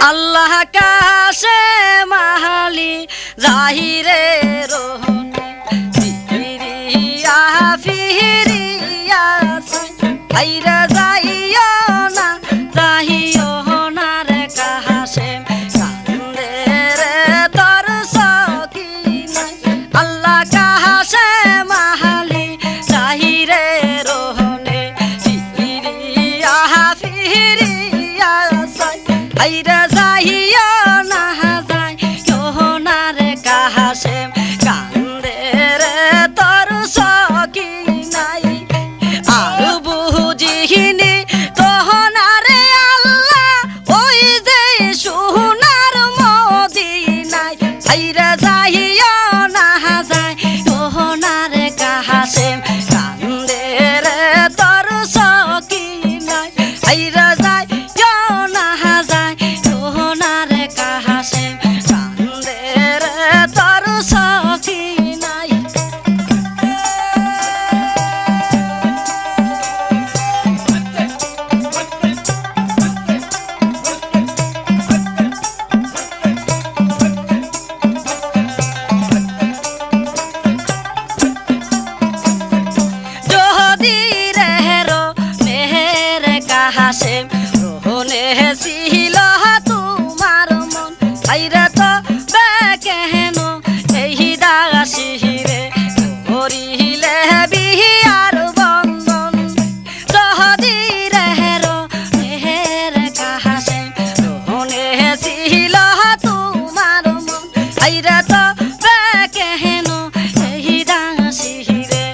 আল্লাহ কাছে মাহালি জাহিরে রোহনে ফিরিয়া ফিরিয়া আইরা যাইও না যাইও না রে কাছে কান্দে রে তোর সকিনা আল্লাহ কাছে মাহালি জাহিরে রোহনে ফিরিয়া ফিরিয়া আইরা যাইও না যাইও না রে কাছে কান্দে রে তোর সকিনাই আর বুঝিনি তখন আরে আল্লাহ ওই যে সোনার মদিনায় আইরা যাইও না যাইও না রে কাছে কান্দে রে তোর সকিনাই আইরা যাইও না যাইও না রে কাছে কান্দে রে তোর সকিনাই যদি রেহরো মেহের কাহাসে রোহনে ছিল তোমার মন আইরা তো বেকেহেন এই দাসি রে করিলে বিহার বন্ধন যদি রেহরো মেহের কাহাসে রোহনে ছিল তোমার মন আইরা তো বেকেহেন এই দাসি রে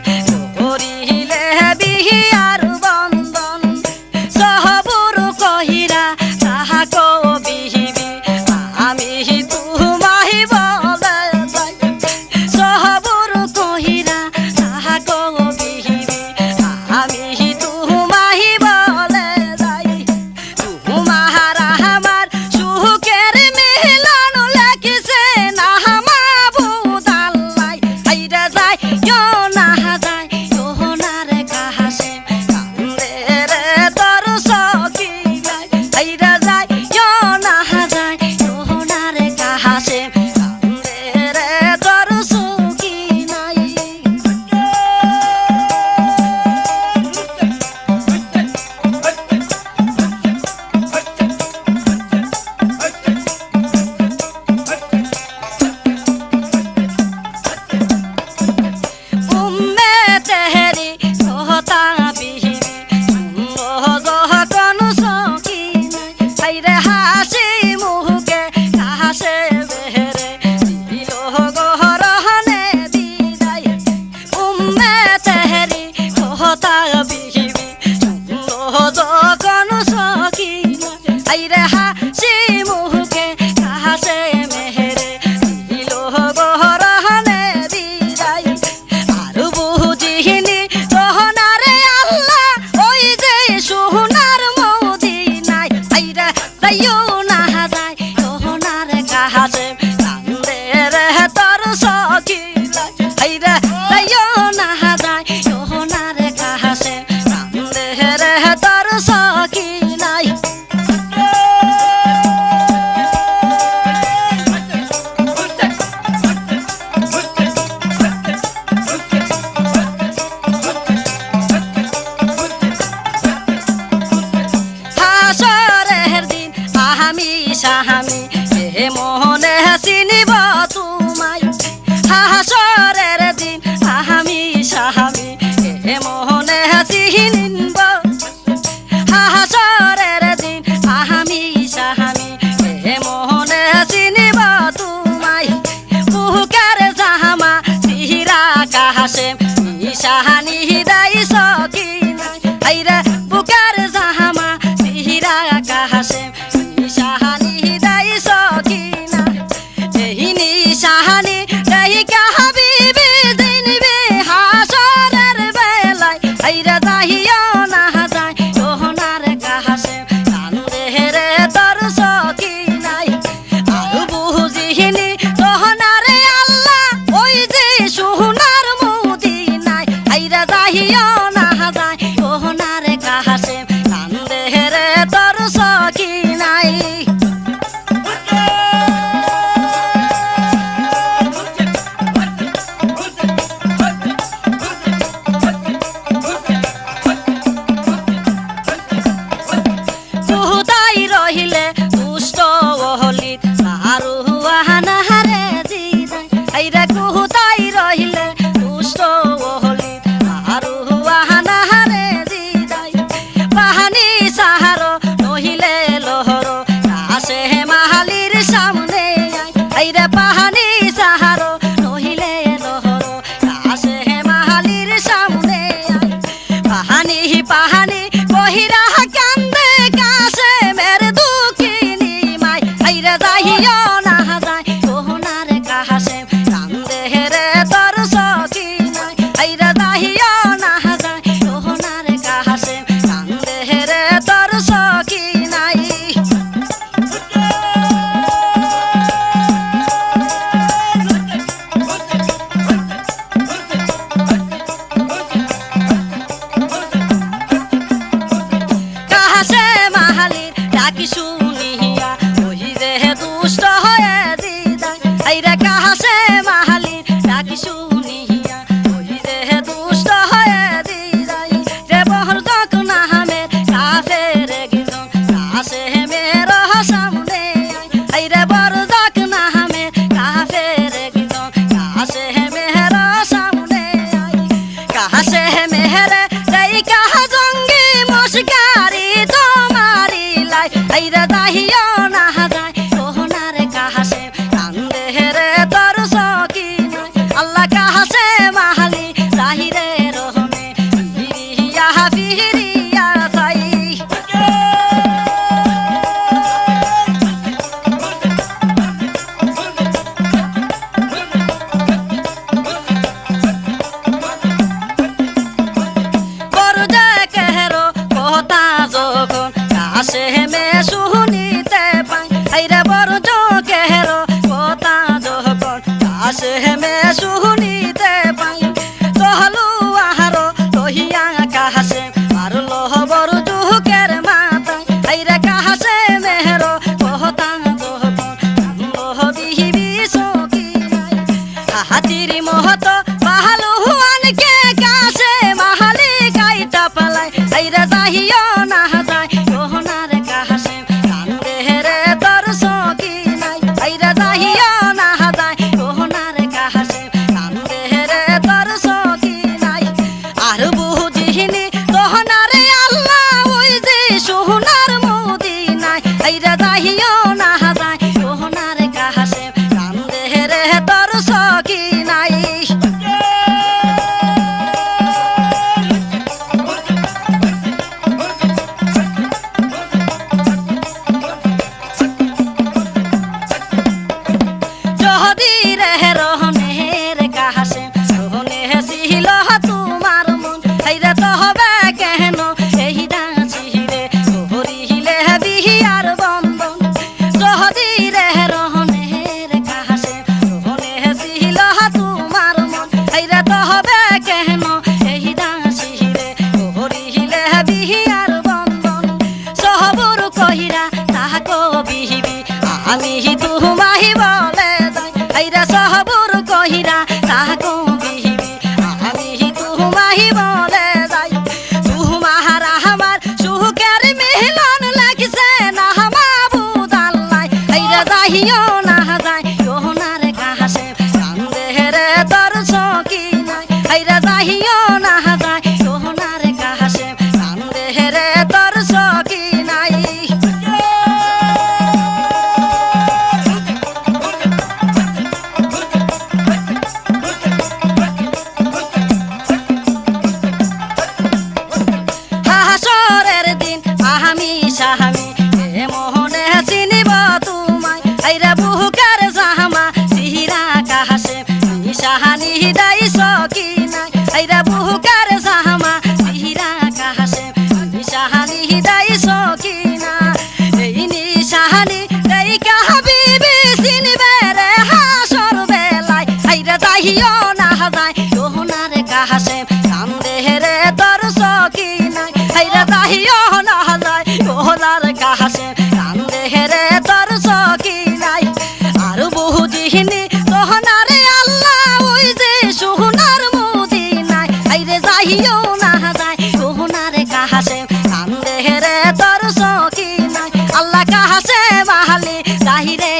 করিলে বিহার বন্ধন সহবুর কহিরা তাহা কবিহিবি আমি তুমাহি বলে যাই সহবুর কহিরা তাহা কবিহিবি আমি তুমাহি বলে যাই তুমার আমার সুখের মিলন লেখিছে না মাহবুব আল্লাহ আইরা যাইও না যাইও না রে কাছে কান্দে রে তোর সকিনাই আইরা যাইও না যাইও না রে কাছে কান্দে রে তোর সকিনাই উম্মে তেহরি সোহতা বিহিবি যখন সকিনাই আইরে হাসি মুখে কাহাসে বেহেরে দিল গহরহনে বিদায় উম্মে তেহরি সোহতা বিহিবি যখন সকিনাই আইরে হাসি মুখে কাহাসে মেহেরে দিল গহরহনে বিদায় আর বুঝিনি তখন আরে আল্লাহ ওই যে সোনার মদিনায় আইরা যাইও না যাইও না রে কাছে কান্দে রে তোর সকিনাই আইরা যাইও না যাইও না রে কাছে কান্দে রে তোর সকিনাই হাসরের দিন আহামি সাহামি এ মোহনে চিনিব তোমায় হাসরের দিন আহামি সাহামি এ মোহনে চিনিব হাসরের দিন আহামি সাহামি এ মোহনে চিনিব তোমায় বুকের জাহামা সিহিরা কাহাসে সাহানি দাই সকিনাই আইরা বুকের জাহামা সিহিরা কাহাসে সাহানি দাই সকিনা এই নিশাহানি দাই কাহাবিবি দিনবে হাসরের বেলায় আইরা যাইও না যাইও না রে কাহাসে কান্দে রে তোর সকিনাই আর বুঝিনি তখন আরে আল্লাহ ওই যে সোনার মদিনায় আইরা যাইও না যাইও না রে কাহাসে কান্দে রে তোর সকিনাই পাহানি কহিরা কান্দে কাছে মের দুঃখিনী মাই আইরে যাইও না যায় সোহনার কাছে কান্দে রে তোর সখী নাই আইরে যাইও না যায় সোহনার কাছে কান্দে রে তোর সখী নাই কাছে মাহালির ডাকি শুনিয়া ওই যে দুষ্ট হয়ে দিদাই আইরে কাছে মাহালির ডাকি শুনিয়া ওই যে দুষ্ট হয়ে দিদাই রে বহর যখন হামে কাফের গিজন কাছে মের সামনে আইরে বর যখন হামে কাফের গিজন কাছে মের সামনে কাছে মেহর দেই কাহা জঙ্গি মশকারি তোমারি লাই আইরা যাইও না যায় সোহনার কাছে কান্দে রে তোর সখী নাই আল্লাহ কাছে মাহালি জাহিরে রহমে ফিরিয়া ফিরিয়া যাই বড় যে কেহরো কথা যখন কাছে মে শুনিতে পাই আইরে বড় যে কেহরো কথা যখন কাছে মে শুনিতে পাই তহলু আহারো লহিয়া কাছে মারলো বড় দুঃখের মাথায় আইরে কাছে মেহরো কথা যখন বিহিবি সখী নাই হাতির মহত পাহালু হুয়ানকে কাছে মাহালি কাইটা পালাই আইরা যাইও না যায় সোহনার কাছে কান্দে রে তোর সখী নাই আইরা যাইও না যায় সোহনার কাছে কান্দে রে তোর সখী নাই আর বুঝিনি সোহনারে আল্লাহ ওই যে সোহনার মদিনায় আইরা যাইও না যায় সোহনার কাছে কান্দে রে তোর সখী নাই যদি রে রহনের কাছে রহনে ছিল তোমার মন আইরে তো হবে কেন এই দাঁচিরে হরিলে বিহিয়ার বন্ধন যদি রে রহনের কাছে রহনে ছিল তোমার মন আইরে তো হবে কেন এই দাঁচিরে হরিলে বিহিয়ার বন্ধন সহবুর কহিরা তাহাকো বিহিবি আমি তুমাহি বলে যাই আইরা সহবুর কহিরা তাহাকো বিহিবি আমি তুমাহি বলে যাই তুমার আমার সুখের মিলন লাগছে না মাবুদ আল্লাহ আইরা যাইও না যায় সোহনার কাছে কান্দে রে তোর সখী নাই আইরা যাইও না যায় সোহনার কাছে কান্দে রে তোর সখী নাই হাসরের দিন আহামি সাহামি এ মোহনে চিনিব তোমায় আইরা বুকের জাহামা সিহিরা কাহাসে সাহানি দাই সখী নাই আইরা বুকের জাহামা সিহিরা কাহাসে সাহানি দাই সখী না এই নিশাহানি দেই কাহাবিবি চিনিবে রে হাসর বেলায় আইরা যাইও না যায় সোহনার কাহাসে কান্দে রে তোর সখী নাই আইরা যাইও না যায় সোহনার কাহাসে কান্দে রে তোর সখী নাই আর বুঝিনি সোহনারে আল্লাহ ওই যে সোহনার মদিনায় আইরে যাইও না যায় সোহনার কাহাসে কান্দে রে তোর সখী নাই আল্লাহ কাহাসে মাহালি যাহিরে